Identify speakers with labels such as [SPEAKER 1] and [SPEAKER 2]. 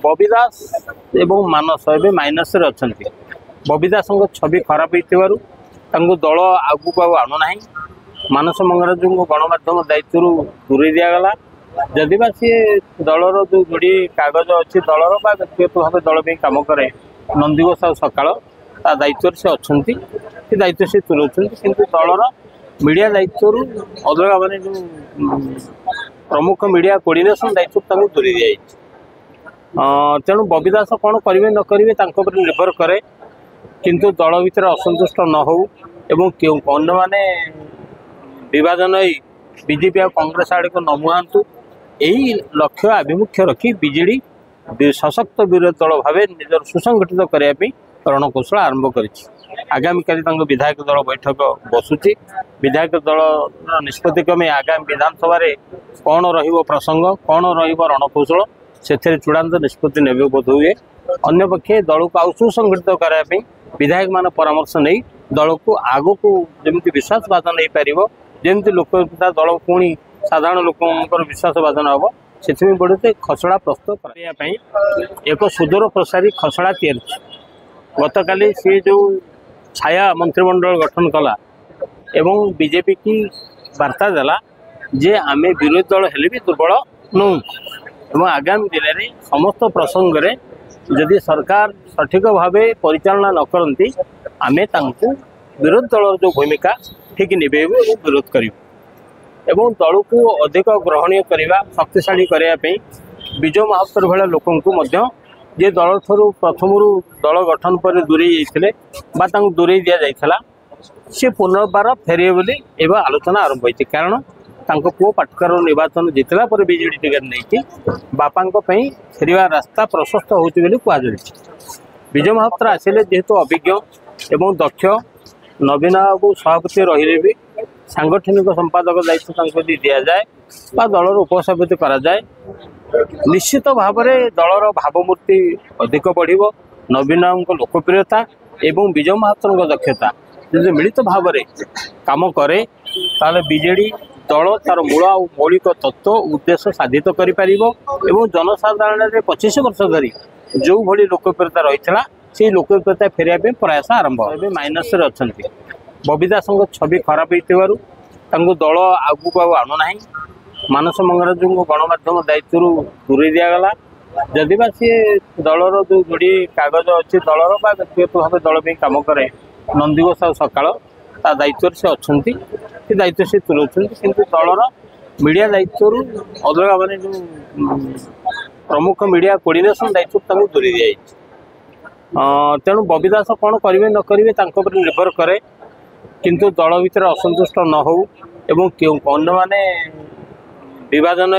[SPEAKER 1] बबी दास एवं मानस ए माइनस अच्छा बबी दास छवि खराब हो दल आगू आणुना मानस मंगराज को गणमाध्यम दायित्व दूरे दिगला जदि सी दलर जो जोड़ी कागज अच्छी दलर व्यक्तिगत भाव दल भी कम कै नंदीघोष सकाल दायित्व से अच्छा दायित्व से तुलाऊँ कि दलर मीडिया दायित्व अलग मैंने जो प्रमुख मीडिया कोऑर्डिनेशन दायित्व दूरी दी तेणु बबी दास कौन करेंगे न करेंगे निर्भर कै किंतु दल भितर असंतुष्ट न हो अन्य माने विभाजन बीजेपी और कांग्रेस आड़े को न मुहांतु यही लक्ष्य आभिमुख्य रखी बीजेडी सशक्त विरोधी दल भाव निजर सुसंगठित करने रणकौशल आरंभ कर आगामी काली विधायक दल बैठक बसुची विधायक दल निष्पत्ति क्रमे आगामी विधानसभा कौन रसंग कौन रणकौशल से चूड़ांत निष्पत्ति ने बोध हुए अन्य पक्षे दल को आउ सुसंगठित करने विधायक मान परामर्श नहीं दल को आग को जमी विश्वासवाद नहीं पार जमी लोकता दल पुणी साधारण लोक विश्वासवादन हम से बढ़ते खसड़ा प्रस्तुत करने एक सुदूर प्रसारी खसड़ा तैयारी गत काली सी जो छाया मंत्रिमंडल गठन कला एवं बीजेपी की वार्ता देला जे आमे विरोधी दल हेले भी दुर्बल नु आगामी दिन में समस्त प्रसंग में जदि सरकार सठिक भाव परिचालना न करती आमे तांको विरोधी दल जो भूमिका ठीक निभेबू और विरोध करूँ दल को अधिक ग्रहणीय करने शक्तिशाली करने विजय महापात्र भाया लोक जे दल थरु प्रथम दल गठन पर दूरे जाते दूरे दि जाता सी पुनर्बार फेरे बोली एवं आलोचना आरंभ होती कारण तांको पुओ पाटकर निर्वाचन जितला पर बीजेडी टिकट नहीं बापा फेरवा रास्ता प्रशस्त होती कहुई विजय महापात्र आसिले जेहेतु अभिज्ञ एवं दक्ष नवीन बाबू सभापति रही भी सांगठनिक संपादक दायित्व दि जाए दलर उपसभापति कराए निश्चित भाव में दलर भावमूर्ति अधिक बढ़ नवीन लोकप्रियता एवं विजय महापात्र दक्षता जो मिलित भाव में कम कै ताले बीजेडी दल तार मूल और मौलिक तत्व उद्देश्य साधित कर जनसाधारण 25 वर्ष धरी जो भली लोकप्रियता रही से लोकप्रियता फेरिया प्रयास आरंभ ए माइनस अच्छा बबी दास छवि खराब हो दल आगू आणुना मानस मंगराज को गणमाध्यम दायित्व दूरे दिगला जदि सी दलर जो जोड़ी कागज अच्छी दलर व्यक्तिगत भाव दल भी कम कै नंदीघोष सकाल दायित्व से अच्छा दायित्व से तुलाऊँ कि दलर मीडिया दायित्व अलग मैंने जो प्रमुख मीडिया कोऑर्डिनेशन दायित्व दूरी दी तेणु बबी दास कौन करेंगे न करेंगे निर्भर कै किंतु दल भितर असंतुष्ट न हो अन्य माने विभाजन